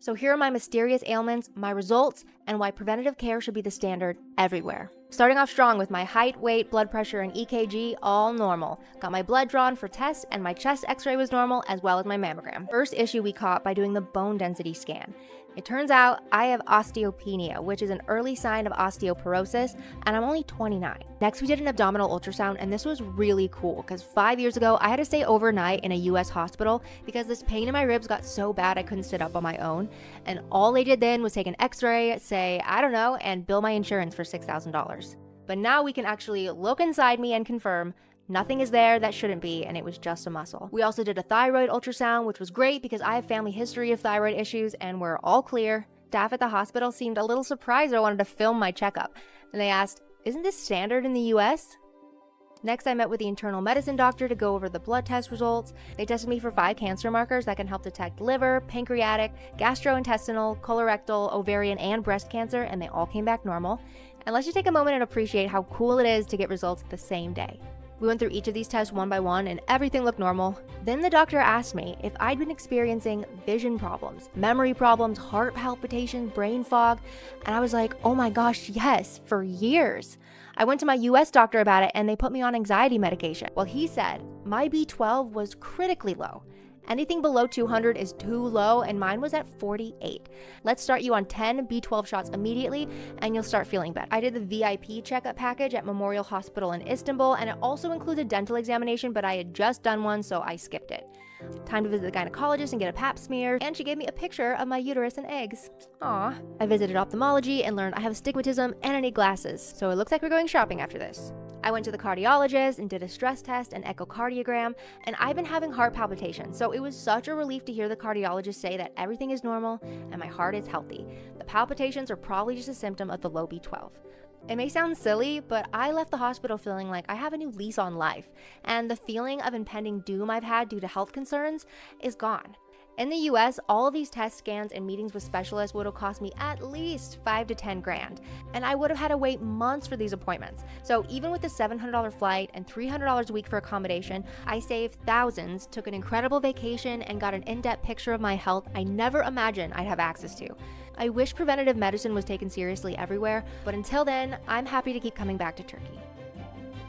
So here are my mysterious ailments, my results, and why preventative care should be the standard everywhere. Starting off strong with my height, weight, blood pressure, and EKG all normal. Got my blood drawn for tests, and my chest x-ray was normal, as well as my mammogram. First issue we caught by doing the bone density scan. It turns out I have osteopenia, which is an early sign of osteoporosis, and I'm only 29. Next, we did an abdominal ultrasound, and this was really cool because 5 years ago, I had to stay overnight in a US hospital because this pain in my ribs got so bad I couldn't sit up on my own. And all they did then was take an x-ray, say, I don't know, and bill my insurance for $6,000. But now we can actually look inside me and confirm nothing is there that shouldn't be, and it was just a muscle. We also did a thyroid ultrasound, which was great because I have family history of thyroid issues, and we're all clear. Staff at the hospital seemed a little surprised I wanted to film my checkup, and they asked, "Isn't this standard in the US?" Next, I met with the internal medicine doctor to go over the blood test results. They tested me for 5 cancer markers that can help detect liver, pancreatic, gastrointestinal, colorectal, ovarian, and breast cancer, and they all came back normal. And let's just take a moment and appreciate how cool it is to get results the same day. We went through each of these tests one by one, and everything looked normal. Then the doctor asked me if I'd been experiencing vision problems, memory problems, heart palpitations, brain fog, and I was like, oh my gosh, yes, for years. I went to my US doctor about it, and they put me on anxiety medication. Well, he said my B12 was critically low. Anything below 200 is too low, and mine was at 48. Let's start you on 10 B12 shots immediately, and you'll start feeling better. I did the VIP checkup package at Memorial Hospital in Istanbul, and it also included dental examination, but I had just done one, so I skipped it. Time to visit the gynecologist and get a pap smear, and she gave me a picture of my uterus and eggs. Aw. I visited ophthalmology and learned I have astigmatism and I need glasses, so it looks like we're going shopping after this. I went to the cardiologist and did a stress test and echocardiogram, and I've been having heart palpitations, so it was such a relief to hear the cardiologist say that everything is normal and my heart is healthy. The palpitations are probably just a symptom of the low B12. It may sound silly, but I left the hospital feeling like I have a new lease on life, and the feeling of impending doom I've had due to health concerns is gone. In the US, all of these test scans and meetings with specialists would have cost me at least $5 to $10 grand, and I would have had to wait months for these appointments. So even with the $700 flight and $300 a week for accommodation, I saved thousands, took an incredible vacation, and got an in-depth picture of my health I never imagined I'd have access to. I wish preventative medicine was taken seriously everywhere, but until then, I'm happy to keep coming back to Turkey.